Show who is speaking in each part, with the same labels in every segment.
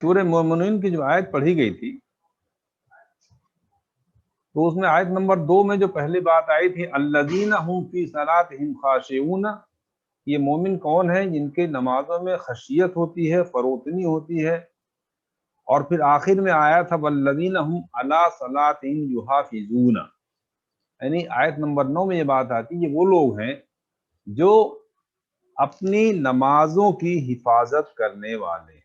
Speaker 1: سورہ مومنون کی جو آیت پڑھی گئی تھی تو اس میں آیت نمبر 2 میں جو پہلی بات آئی تھی الذین هم فی صلاتہم خاشعون، یہ مومن کون ہیں جن کے نمازوں میں خشیت ہوتی ہے، فروتنی ہوتی ہے. اور پھر آخر میں آیا تھا والذین هم علی صلاتہم یحافظون، یعنی آیت نمبر 9 میں یہ بات آتی ہے یہ وہ لوگ ہیں جو اپنی نمازوں کی حفاظت کرنے والے ہیں.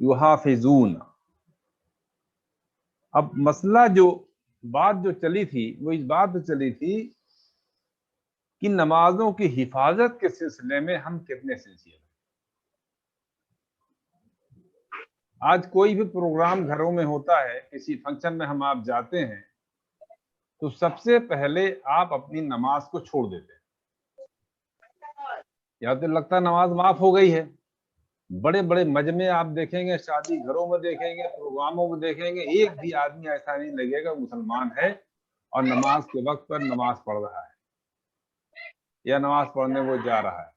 Speaker 1: یحافظون. اب مسئلہ بات جو چلی تھی وہ اس بات پہ چلی تھی کہ نمازوں کی حفاظت کے سلسلے میں ہم کتنے سنسیئر ہیں. آج کوئی بھی پروگرام گھروں میں ہوتا ہے، کسی فنکشن میں آپ جاتے ہیں تو سب سے پہلے آپ اپنی نماز کو چھوڑ دیتے ہیں، یا تو لگتا ہے نماز معاف ہو گئی ہے. بڑے بڑے مجمع آپ دیکھیں گے، شادی گھروں میں دیکھیں گے، پروگراموں میں دیکھیں گے، ایک بھی آدمی ایسا نہیں لگے گا مسلمان ہے اور نماز کے وقت پر نماز پڑھ رہا ہے یا نماز پڑھنے وہ جا رہا ہے.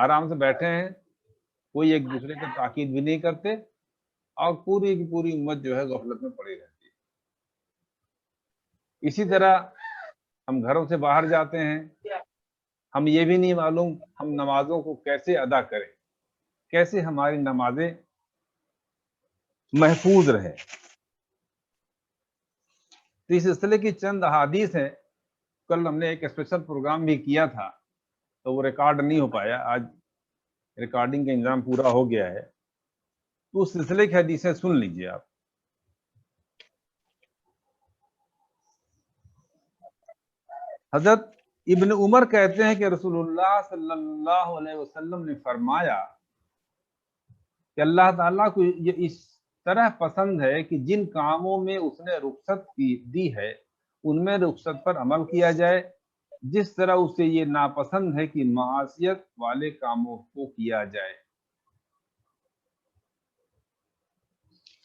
Speaker 1: آرام سے بیٹھے ہیں، کوئی ایک دوسرے کا تاکید بھی نہیں کرتے، اور پوری کی پوری امت جو ہے غفلت میں پڑی رہتی ہے. اسی طرح ہم گھروں سے باہر جاتے ہیں، ہم یہ بھی نہیں معلوم ہم نمازوں کو کیسے ادا کریں، کیسے ہماری نمازیں محفوظ رہے. تو اس سلسلے کی چند احادیث ہیں. کل ہم نے ایک اسپیشل پروگرام بھی کیا تھا تو وہ ریکارڈ نہیں ہو پایا، آج ریکارڈنگ کا انتظام پورا ہو گیا ہے، تو اس سلسلے کی حدیثیں سن لیجئے آپ. حضرت ابن عمر کہتے ہیں کہ رسول اللہ صلی اللہ علیہ وسلم نے فرمایا کہ اللہ تعالیٰ کو یہ اس طرح پسند ہے کہ جن کاموں میں اس نے رخصت دی ہے ان میں رخصت پر عمل کیا جائے، جس طرح اسے یہ ناپسند ہے کہ معصیت والے کاموں کو کیا جائے.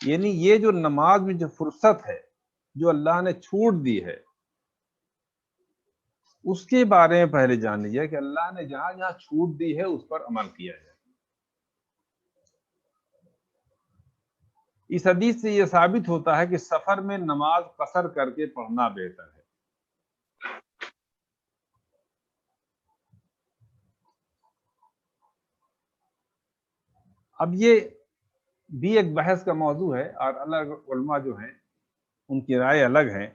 Speaker 1: یعنی یہ جو نماز میں جو فرصت ہے جو اللہ نے چھوٹ دی ہے اس کے بارے میں پہلے جان لیجیے کہ اللہ نے جہاں جہاں چھوٹ دی ہے اس پر عمل کیا جائے. اس حدیث سے یہ ثابت ہوتا ہے کہ سفر میں نماز قصر کر کے پڑھنا بہتر ہے. اب یہ بھی ایک بحث کا موضوع ہے اور الگ علماء جو ہیں ان کی رائے الگ ہے.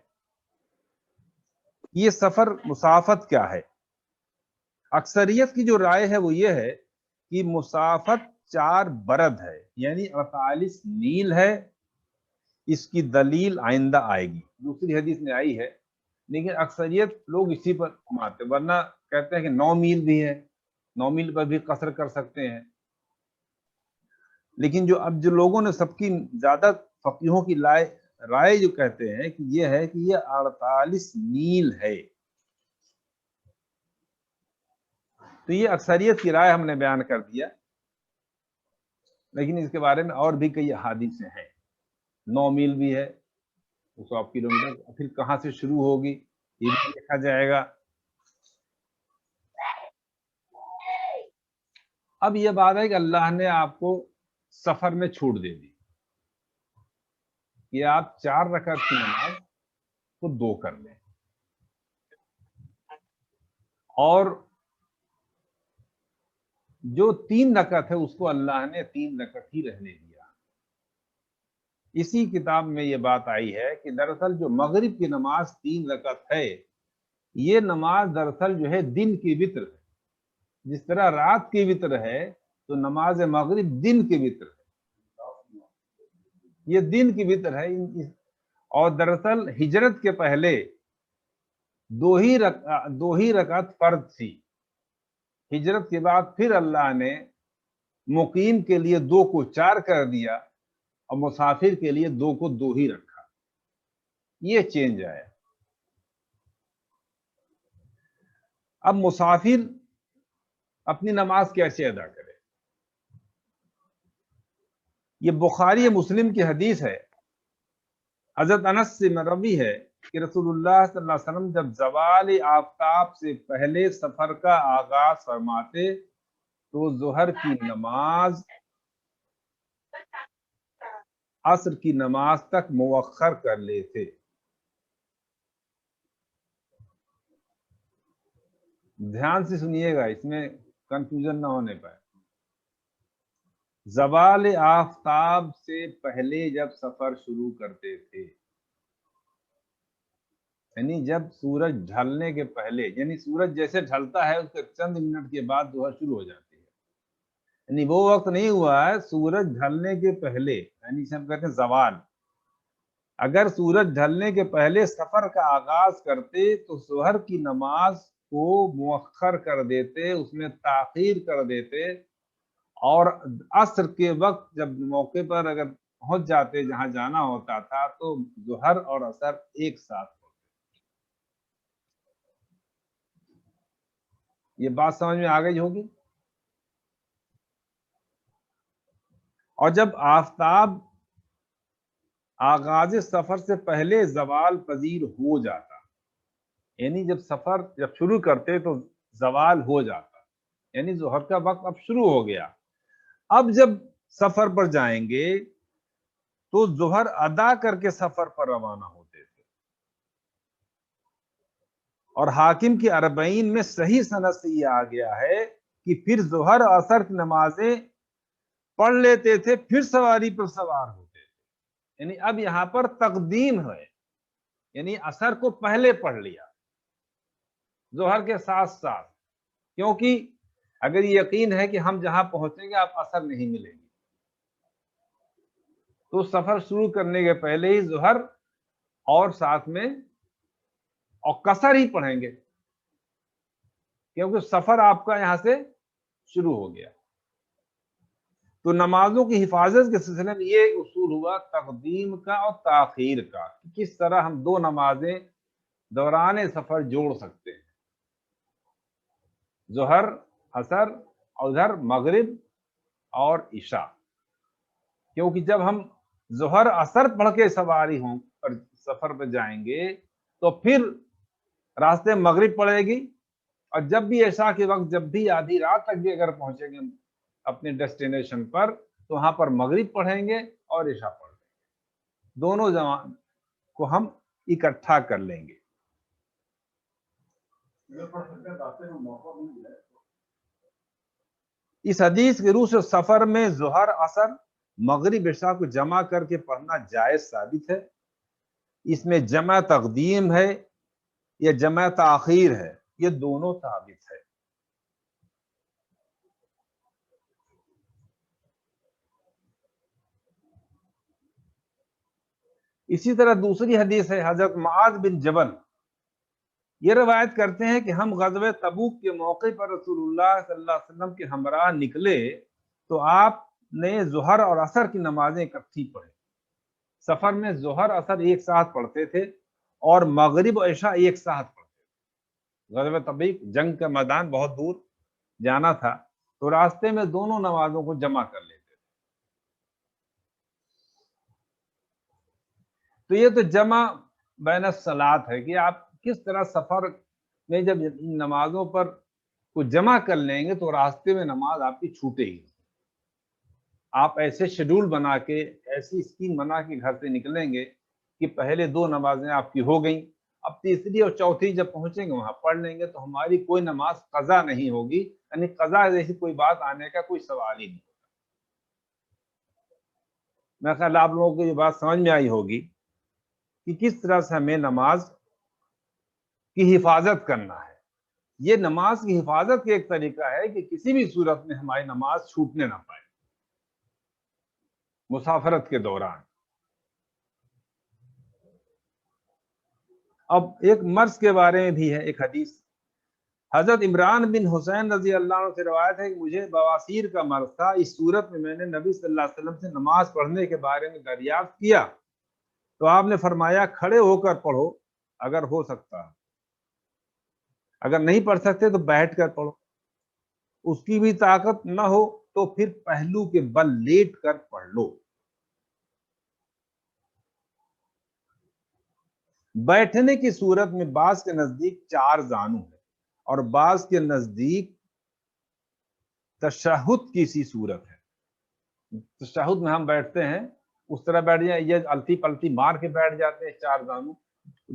Speaker 1: یہ سفر مسافت کیا ہے؟ اکثریت کی جو رائے ہے وہ یہ ہے کہ مسافت 4 برد ہے، یعنی 48 میل ہے. اس کی دلیل آئندہ آئے گی، دوسری حدیث میں آئی ہے، لیکن اکثریت لوگ اسی پر مانتے، ورنہ کہتے ہیں کہ 9 میل بھی ہے، 9 میل پر بھی قصر کر سکتے ہیں. لیکن جو لوگوں نے سب کی زیادہ فقیہوں کی رائے جو کہتے ہیں کہ یہ ہے کہ یہ 48 میل ہے. تو یہ اکثریت کی رائے ہم نے بیان کر دیا، لیکن اس کے بارے میں اور بھی کئی احادیثیں ہیں. 9 میل بھی ہے، 100 کلومیٹر، پھر کہاں سے شروع ہوگی یہ بھی دیکھا جائے گا. اب یہ بات ہے کہ اللہ نے آپ کو سفر میں چھوٹ دے دی کہ آپ 4 رکعت کی نماز کو 2 کر لیں، اور جو 3 رکعت ہے اس کو اللہ نے 3 رکعت ہی رہنے دیا. اسی کتاب میں یہ بات آئی ہے کہ دراصل جو مغرب کی نماز 3 رکعت ہے یہ نماز دراصل جو ہے دن کی وتر ہے. جس طرح رات کی وتر ہے تو نماز مغرب دن کی وتر ہے، یہ دن کی وتر ہے. اور دراصل ہجرت کے پہلے 2 ہی رکعت فرض تھی. ہجرت کے بعد پھر اللہ نے مقیم کے لیے 2 کو 4 کر دیا اور مسافر کے لیے 2 کو 2 ہی رکھا. یہ چینج آیا. اب مسافر اپنی نماز کیسے ادا کرے؟ یہ بخاری مسلم کی حدیث ہے. حضرت انس سے مروی ہے کہ رسول اللہ صلی اللہ علیہ وسلم جب زوال آفتاب سے پہلے سفر کا آغاز فرماتے تو ظہر کی نماز عصر کی نماز تک مؤخر کر لیتے. دھیان سے سنیے گا، اس میں کنفیوژن نہ ہونے پائے. زوال آفتاب سے پہلے جب سفر شروع کرتے تھے، یعنی جب سورج ڈھلنے کے پہلے، یعنی سورج جیسے ڈھلتا ہے اس کے چند منٹ کے بعد ظہر شروع ہو جاتی ہے، یعنی وہ وقت نہیں ہوا ہے سورج ڈھلنے کے پہلے، یعنی اسے ہم کہتے ہیں زوال. اگر سورج ڈھلنے کے پہلے سفر کا آغاز کرتے تو ظہر کی نماز کو مؤخر کر دیتے، اس میں تاخیر کر دیتے، اور عصر کے وقت جب موقع پر اگر پہنچ جاتے جہاں جانا ہوتا تھا تو ظہر اور عصر ایک ساتھ ہوتے. یہ بات سمجھ میں آ گئی ہوگی. اور جب آفتاب آغاز سفر سے پہلے زوال پذیر ہو جاتا، یعنی جب سفر جب شروع کرتے تو زوال ہو جاتا، یعنی ظہر کا وقت اب شروع ہو گیا. اب جب سفر پر جائیں گے تو ظہر ادا کر کے سفر پر روانہ ہوتے تھے. اور حاکم کی 40 میں صحیح سند سے یہ آ گیا ہے کہ پھر ظہر اور عصر کی نمازیں پڑھ لیتے تھے، پھر سواری پر سوار ہوتے تھے. یعنی اب یہاں پر تقدیم ہے، یعنی عصر کو پہلے پڑھ لیا ظہر کے ساتھ ساتھ، کیونکہ اگر یہ یقین ہے کہ ہم جہاں پہنچیں گے آپ عصر نہیں ملیں گے، تو سفر شروع کرنے کے پہلے ہی ظہر اور ساتھ میں اور قصر ہی پڑھیں گے، کیونکہ سفر آپ کا یہاں سے شروع ہو گیا. تو نمازوں کی حفاظت کے سلسلے میں یہ اصول ہوا تقدیم کا اور تاخیر کا، کس طرح ہم دو نمازیں دوران سفر جوڑ سکتے ہیں، ظہر عصر اور ادھر مغرب اور عشاء. کیونکہ جب ہم ظہر عصر پڑھ کے سواری ہوں اور سفر پہ جائیں گے تو پھر راستے مغرب پڑے گی، اور جب بھی عشاء کے وقت جب بھی آدھی رات تک بھی اگر پہنچیں گے اپنے ڈیسٹینیشن پر تو وہاں پر مغرب پڑھیں گے اور عشاء پڑھیں گے، دونوں زمان کو ہم اکٹھا کر لیں گے. اس حدیث کے روح سے سفر میں ظہر عصر مغرب عشاء کو جمع کر کے پڑھنا جائز ثابت ہے. اس میں جمع تقدیم ہے یا جمع تاخیر ہے، یہ دونوں ثابت ہے. اسی طرح دوسری حدیث ہے، حضرت معاذ بن جبل یہ روایت کرتے ہیں کہ ہم غزوہ تبوک کے موقع پر رسول اللہ صلی اللہ علیہ وسلم کے ہمراہ نکلے تو آپ نے ظہر اور عصر کی نمازیں اکٹھی پڑھی. سفر میں ظہر عصر ایک ساتھ پڑھتے تھے اور مغرب و عشاء ایک ساتھ پڑھتے تھے. غزوہ تبوک جنگ کا میدان بہت دور جانا تھا تو راستے میں دونوں نمازوں کو جمع کر لیتے تھے. تو یہ تو جمع بین الصلاۃ ہے کہ آپ کس طرح سفر میں جب ان نمازوں پر کو جمع کر لیں گے تو راستے میں نماز آپ کی چھوٹے گی. آپ ایسے شیڈول بنا کے ایسی اسکیم بنا کے گھر سے نکلیں گے کہ پہلے دو نمازیں آپ کی ہو گئیں، اب تیسری اور چوتھی جب پہنچیں گے وہاں پڑھ لیں گے تو ہماری کوئی نماز قضا نہیں ہوگی، یعنی قضا جیسی کوئی بات آنے کا کوئی سوال ہی نہیں ہوگا. میں خیال آپ لوگوں کو یہ بات سمجھ میں آئی ہوگی کہ کس طرح سے ہمیں نماز کی حفاظت کرنا ہے. یہ نماز کی حفاظت کا ایک طریقہ ہے کہ کسی بھی صورت میں ہماری نماز چھوٹنے نہ پائے مسافرت کے دوران. اب ایک مرض کے بارے میں بھی ہے ایک حدیث، حضرت عمران بن حسین رضی اللہ عنہ سے روایت ہے کہ مجھے بواسیر کا مرض تھا، اس صورت میں نے نبی صلی اللہ علیہ وسلم سے نماز پڑھنے کے بارے میں دریافت کیا تو آپ نے فرمایا کھڑے ہو کر پڑھو اگر ہو سکتا ہے، اگر نہیں پڑھ سکتے تو بیٹھ کر پڑھو، اس کی بھی طاقت نہ ہو تو پھر پہلو کے بل لیٹ کر پڑھ لو. بیٹھنے کی صورت میں بعض کے نزدیک 4 زانو ہے اور بعض کے نزدیک تشہد کی سی صورت ہے. تشہد میں ہم بیٹھتے ہیں اس طرح بیٹھ جائیں، یہ الٹی پلٹی مار کے بیٹھ جاتے ہیں 4 زانو،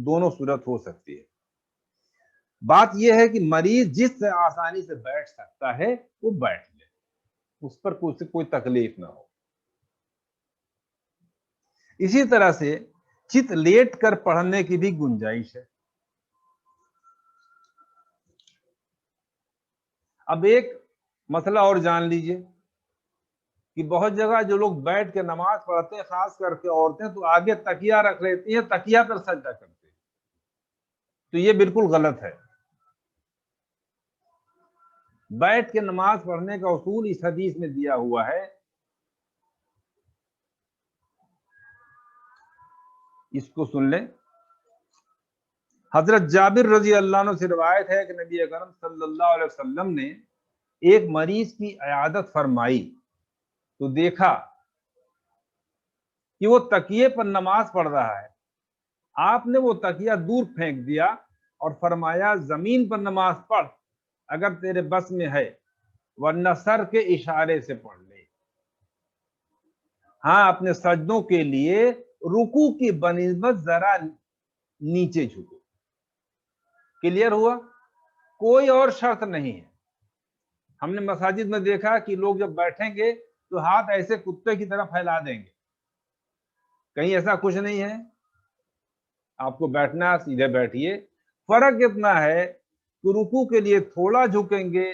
Speaker 1: دونوں صورت ہو سکتی ہے. بات یہ ہے کہ مریض جس سے آسانی سے بیٹھ سکتا ہے وہ بیٹھ لے، اس پر کوئی تکلیف نہ ہو. اسی طرح سے چت لیٹ کر پڑھنے کی بھی گنجائش ہے. اب ایک مسئلہ اور جان لیجئے کہ بہت جگہ جو لوگ بیٹھ کے نماز پڑھتے ہیں، خاص کر کے عورتیں، تو آگے تکیہ رکھ لیتی ہیں، تکیہ پر سجدہ کرتے ہیں. تو یہ بالکل غلط ہے. بیٹھ کے نماز پڑھنے کا اصول اس حدیث میں دیا ہوا ہے. اس کو سن لیں. حضرت جابر رضی اللہ عنہ سے روایت ہے کہ نبی اکرم صلی اللہ علیہ وسلم نے ایک مریض کی عیادت فرمائی تو دیکھا کہ وہ تکیے پر نماز پڑھ رہا ہے. آپ نے وہ تکیہ دور پھینک دیا اور فرمایا زمین پر نماز پڑھ اگر تیرے بس میں ہے، ورنہ سر کے اشارے سے پڑھ لے. ہاں، اپنے سجدوں کے لیے رکوع کی بنسبت ذرا نیچے جھکو. کلیئر ہوا؟ کوئی اور شرط نہیں ہے. ہم نے مساجد میں دیکھا کہ لوگ جب بیٹھیں گے تو ہاتھ ایسے کتے کی طرح پھیلا دیں گے. کہیں ایسا کچھ نہیں ہے. آپ کو بیٹھنا سیدھے بیٹھیے. فرق اتنا ہے کہ رکوع کے لیے تھوڑا جھکیں گے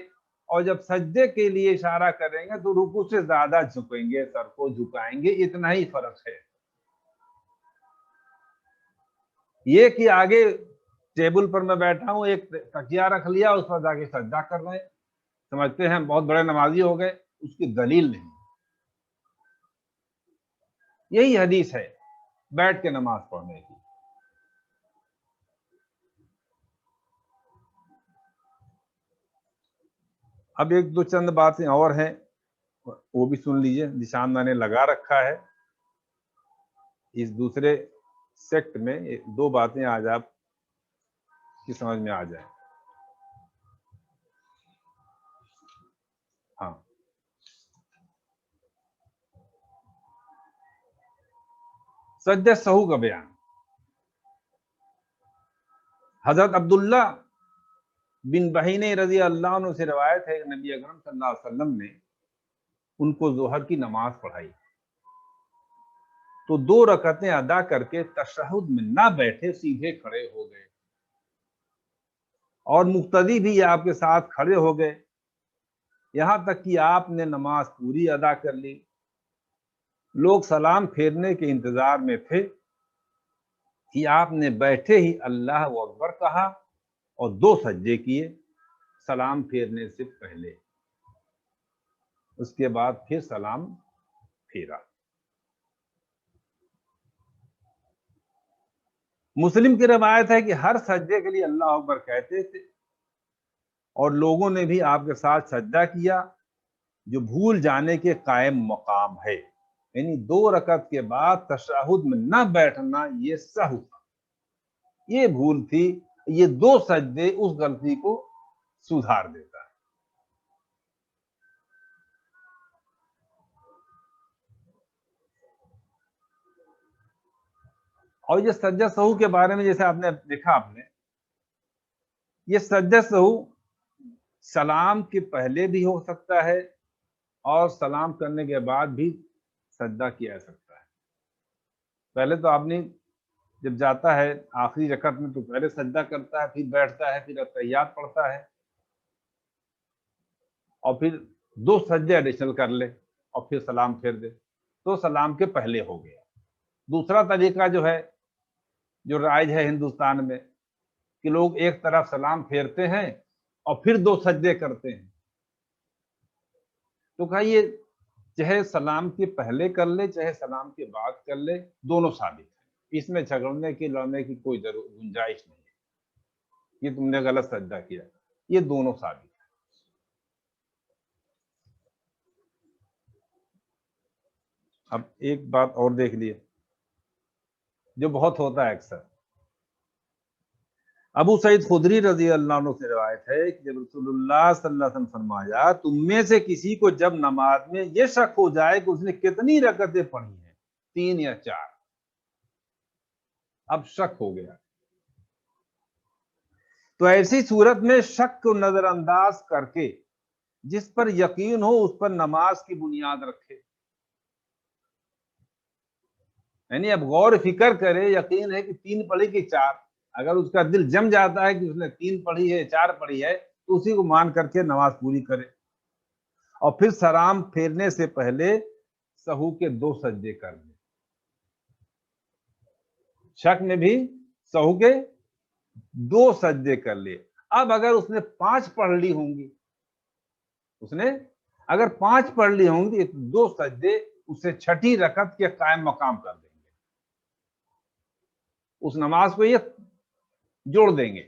Speaker 1: اور جب سجدے کے لیے اشارہ کریں گے تو رکوع سے زیادہ جھکیں گے، سر کو جھکائیں گے. اتنا ہی فرق ہے. یہ کہ آگے ٹیبل پر میں بیٹھا ہوں، ایک تکیہ رکھ لیا، اس پر جا کے سجدہ کر رہے ہیں، سمجھتے ہیں بہت بڑے نمازی ہو گئے. اس کی دلیل نہیں. یہی حدیث ہے بیٹھ کے نماز پڑھنے کی. اب ایک دو چند باتیں اور ہیں، وہ بھی سن لیجئے. نشان میں نے لگا رکھا ہے. اس دوسرے سیکٹ میں 2 باتیں آج آپ کی سمجھ میں آ جائیں. ہاں، سجدہ سہو کا بیان. حضرت عبداللہ بن بحینے رضی اللہ عنہ سے روایت ہے کہ نبی اکرم صلی اللہ علیہ وسلم نے ان کو ظہر کی نماز پڑھائی تو 2 رکعتیں ادا کر کے تشہد میں نہ بیٹھے، سیدھے کھڑے ہو گئے اور مقتدی بھی آپ کے ساتھ کھڑے ہو گئے، یہاں تک کہ آپ نے نماز پوری ادا کر لی. لوگ سلام پھیرنے کے انتظار میں تھے کہ آپ نے بیٹھے ہی اللہ اکبر کہا اور 2 سجدے کیے سلام پھیرنے سے پہلے. اس کے بعد پھر سلام پھیرا. مسلم کی روایت ہے کہ ہر سجدے کے لیے اللہ اکبر کہتے تھے اور لوگوں نے بھی آپ کے ساتھ سجدہ کیا، جو بھول جانے کے قائم مقام ہے. یعنی 2 رکعت کے بعد تشہد میں نہ بیٹھنا یہ سہو تھا، یہ بھول تھی. یہ 2 سجدے اس غلطی کو سدھار دیتا ہے. اور یہ سجدہ سہو کے بارے میں جیسے آپ نے دیکھا، آپ نے یہ سجدہ سہو سلام کے پہلے بھی ہو سکتا ہے اور سلام کرنے کے بعد بھی سجدہ کیا جا سکتا ہے. پہلے تو آپ نے جب جاتا ہے آخری رکعت میں تو پہلے سجدہ کرتا ہے، پھر بیٹھتا ہے، پھر اتحیات پڑھتا ہے اور پھر 2 سجدے ایڈیشنل کر لے اور پھر سلام پھیر دے تو سلام کے پہلے ہو گیا. دوسرا طریقہ جو ہے، جو رائج ہے ہندوستان میں، کہ لوگ ایک طرف سلام پھیرتے ہیں اور پھر 2 سجدے کرتے ہیں. تو کہا یہ چاہے سلام کے پہلے کر لے چاہے سلام کے بعد کر لے، دونوں ثابت ہے. اس میں جھگڑنے کی لڑنے کی کوئی گنجائش نہیں ہے کہ تم نے غلط سجدہ کیا. یہ دونوں ثابت ہے. اب ایک بات اور دیکھ لیے جو بہت ہوتا ہے اکثر، ابو سعید خدری رضی اللہ عنہ سے روایت ہے کہ جب رسول اللہ صلی اللہ علیہ وسلم فرمایا تم میں سے کسی کو جب نماز میں یہ شک ہو جائے کہ اس نے کتنی رکعتیں پڑھی ہیں 3 یا 4، اب شک ہو گیا، تو ایسی صورت میں شک کو نظر انداز کر کے جس پر یقین ہو اس پر نماز کی بنیاد رکھے، یعنی اب غور فکر کرے، یقین ہے کہ 3 پڑھی کہ 4، اگر اس کا دل جم جاتا ہے کہ اس نے 3 پڑھی ہے 4 پڑھی ہے تو اسی کو مان کر کے نماز پوری کرے، اور پھر سلام پھیرنے سے پہلے سہو کے 2 سجدے کر لے، شک میں بھی سہو کے 2 سجدے کر لے۔ اب اگر اس نے 5 پڑھ لی ہوں گی، اس نے اگر 5 پڑھ لی ہوں گی، 2 سجدے اسے 6ٹھی رکعت کے قائم مقام کر دیں گے، اس نماز کو یہ جوڑ دیں گے،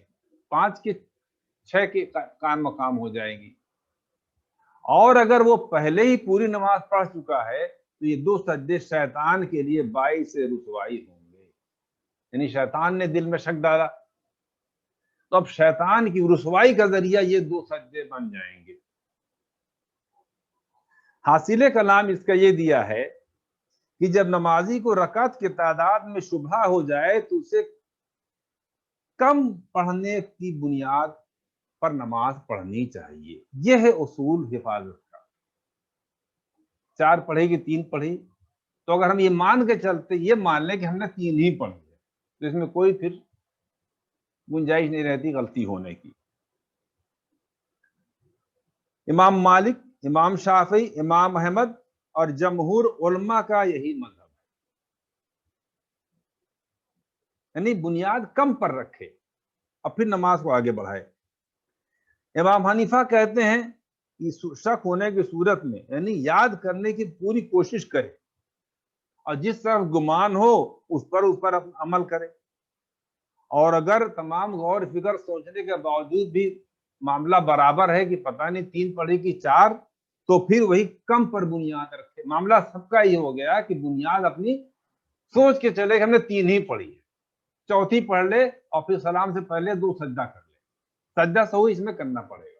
Speaker 1: 5 کی 6 کی قائم مقام ہو جائے گی۔ اور اگر وہ پہلے ہی پوری نماز پڑھ چکا ہے تو یہ 2 سجدے شیطان کے لیے باعث رسوائی ہوں گے، یعنی شیطان نے دل میں شک ڈالا تو اب شیطان کی رسوائی کا ذریعہ یہ 2 سجدے بن جائیں گے۔ حاصل کلام اس کا یہ دیا ہے کہ جب نمازی کو رکعت کی تعداد میں شبہ ہو جائے تو اسے کم پڑھنے کی بنیاد پر نماز پڑھنی چاہیے، یہ ہے اصول حفاظت کا۔ 4 پڑھے گی 3 پڑھی تو اگر ہم یہ مان کے چلتے، یہ مان لیں کہ ہم نے 3 ہی پڑھی ہے تو اس میں کوئی پھر گنجائش نہیں رہتی غلطی ہونے کی۔ امام مالک، امام شافعی، امام احمد اور جمہور علماء کا یہی مذہب ہے، یعنی بنیاد کم پر رکھے اور پھر نماز کو آگے بڑھائے۔ امام حنیفہ کہتے ہیں کہ شک ہونے کی صورت میں یعنی یاد کرنے کی پوری کوشش کرے اور جس طرح گمان ہو اس پر عمل کرے، اور اگر تمام غور فکر سوچنے کے باوجود بھی معاملہ برابر ہے کہ پتہ نہیں 3 پڑھی کہ 4، تو پھر وہی کم پر بنیاد رکھے۔ معاملہ سب کا یہ ہو گیا کہ بنیاد اپنی سوچ کے چلے کہ ہم نے 3 ہی پڑھی ہے، 4تھی پڑھ لے اور پھر سلام سے پہلے 2 سجدہ کر لے، سجدہ سہو اس میں کرنا پڑے گا۔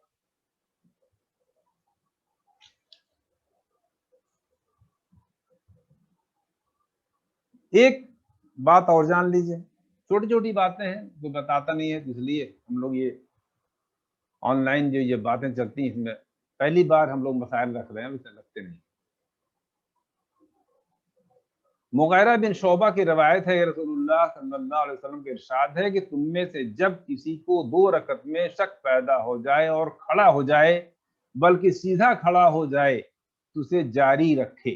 Speaker 1: ایک بات اور جان لیجئے، چھوٹی چھوٹی باتیں ہیں جو بتاتا نہیں ہے، اس لیے ہم لوگ یہ آن لائن جو یہ باتیں چلتی ہیں اس میں پہلی بار ہم لوگ مسائل رکھ رہے ہیں، اسے رکھتے نہیں۔ مغیرہ بن شعبہ کی روایت ہے، رسول اللہ صلی اللہ علیہ وسلم کے ارشاد ہے کہ تم میں سے جب کسی کو 2 رکعت میں شک پیدا ہو جائے اور کھڑا ہو جائے بلکہ سیدھا کھڑا ہو جائے تو اسے جاری رکھے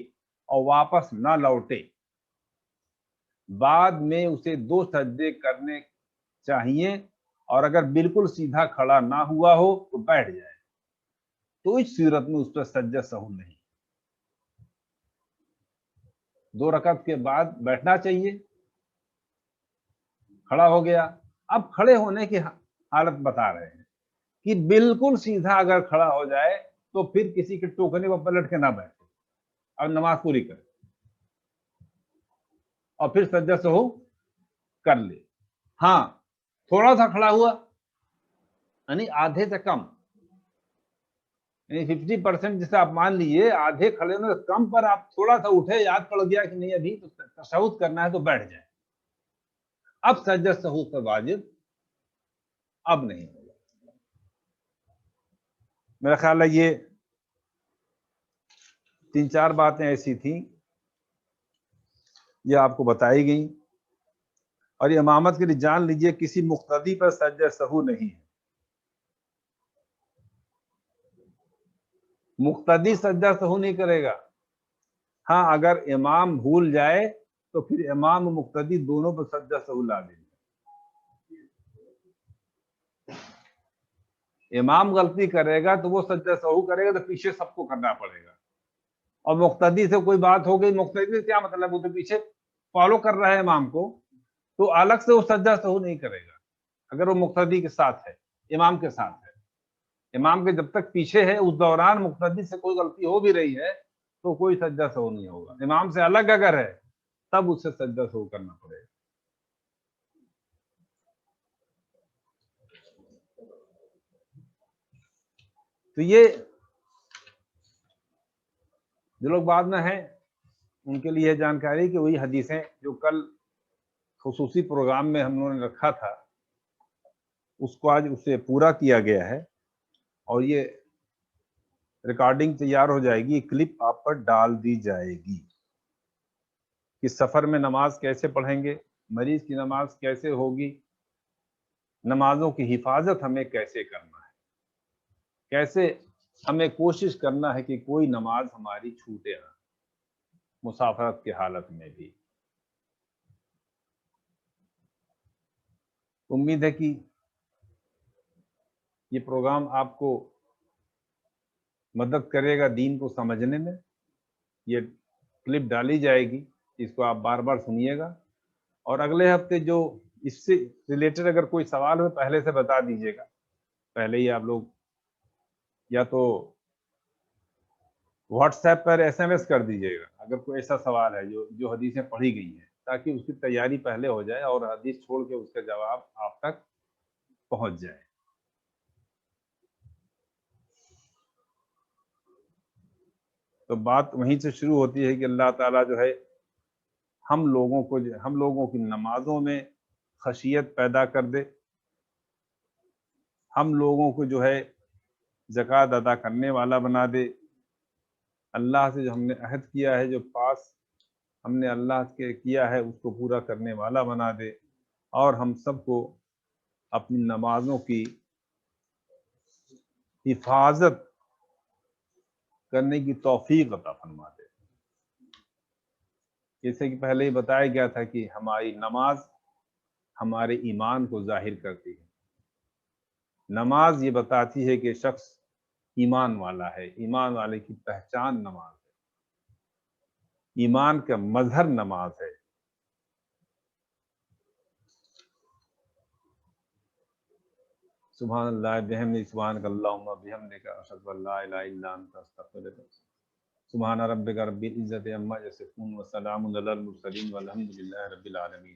Speaker 1: اور واپس نہ لوٹے، بعد میں اسے 2 سجدے کرنے چاہیے، اور اگر بالکل سیدھا کھڑا نہ ہوا ہو تو بیٹھ جائے، تو اس صورت میں اس پر سجدہ سہو نہیں، 2 رکعت کے بعد بیٹھنا چاہیے۔ کھڑا ہو گیا، اب کھڑے ہونے کی حالت بتا رہے ہیں کہ بالکل سیدھا اگر کھڑا ہو جائے تو پھر کسی کے ٹوکنے پر پلٹ کے نہ بیٹھے اور نماز پوری کرے اور پھر سجدہ سہو کر لے۔ ہاں تھوڑا سا کھڑا ہوا یعنی آدھے سے کم، یعنی 50% جسے آپ مان لیجیے، آدھے کھڑے ہونے سے کم پر آپ تھوڑا سا اٹھے، یاد پڑ گیا کہ نہیں ابھی تو تشہد کرنا ہے تو بیٹھ جائے، اب سجدہ سہو کا واجب اب نہیں ہوگا۔ میرا خیال ہے یہ 3-4 باتیں ایسی تھیں یہ آپ کو بتائی گئیں، اور یہ امامت کے لیے جان لیجئے کسی مقتدی پر سجدہ سہو نہیں ہے، مقتدی سجدہ سہو نہیں کرے گا۔ ہاں اگر امام بھول جائے تو پھر امام و مقتدی دونوں پر سجدہ سہو لا دیں گے۔ امام غلطی کرے گا تو وہ سجدہ سہو کرے گا تو پیچھے سب کو کرنا پڑے گا، اور مقتدی سے کوئی بات ہو گئی، مقتدی سے کیا مطلب، وہ تو پیچھے فالو کر رہا ہے امام کو، تو الگ سے وہ سجدہ سہو نہیں کرے گا اگر وہ مقتدی کے ساتھ ہے، امام کے ساتھ ہے۔ امام کے جب تک پیچھے ہے اس دوران مقتدی سے کوئی غلطی ہو بھی رہی ہے تو کوئی سجدہ سہو نہیں ہوگا، امام سے الگ اگر ہے تب اسے سجدہ سہو کرنا پڑے گا۔ تو یہ جو لوگ بعد میں ہیں ان کے لیے جانکاری کہ وہی حدیثیں جو کل خصوصی پروگرام میں ہم لوگوں نے رکھا تھا اس کو آج اسے پورا کیا گیا ہے، اور یہ ریکارڈنگ تیار ہو جائے گی، کلپ آپ پر ڈال دی جائے گی کہ سفر میں نماز کیسے پڑھیں گے، مریض کی نماز کیسے ہوگی، نمازوں کی حفاظت ہمیں کیسے کرنا ہے، کیسے ہمیں کوشش کرنا ہے کہ کوئی نماز ہماری چھوٹے نہ مسافرت کی حالت میں بھی۔ امید ہے کہ یہ پروگرام آپ کو مدد کرے گا دین کو سمجھنے میں۔ یہ کلپ ڈالی جائے گی، اس کو آپ بار بار سنیے گا، اور اگلے ہفتے جو اس سے ریلیٹڈ اگر کوئی سوال ہو پہلے سے بتا دیجیے گا، پہلے ہی آپ لوگ یا تو واٹس ایپ پر ایس ایم ایس کر دیجیے گا اگر کوئی ایسا سوال ہے جو حدیثیں پڑھی گئی ہیں، تاکہ اس کی تیاری پہلے ہو جائے اور حدیث چھوڑ کے اس کا جواب آپ تک پہنچ جائے۔ تو بات وہیں سے شروع ہوتی ہے کہ اللہ تعالیٰ جو ہے ہم لوگوں کی نمازوں میں خشیت پیدا کر دے، ہم لوگوں کو جو ہے زکوٰۃ ادا کرنے والا بنا دے، اللہ سے جو ہم نے عہد کیا ہے، جو پاس ہم نے اللہ کے کیا ہے اس کو پورا کرنے والا بنا دے، اور ہم سب کو اپنی نمازوں کی حفاظت کرنے کی توفیق عطا فرما دے۔ جیسے کہ پہلے ہی بتایا گیا تھا کہ ہماری نماز ہمارے ایمان کو ظاہر کرتی ہے، نماز یہ بتاتی ہے کہ شخص ایمان والا ہے، ایمان والے کی پہچان نماز ہے، ایمان کا مظہر نماز ہے۔ سبحان اللہ بحمدہ، سبحانک اللہم بحمدک، اشہد ان لا الہ الا انت، استغفرک۔ سبحان ربک رب العزۃ عما یصفون، وسلام علی المرسلین، والحمد للہ رب العالمین۔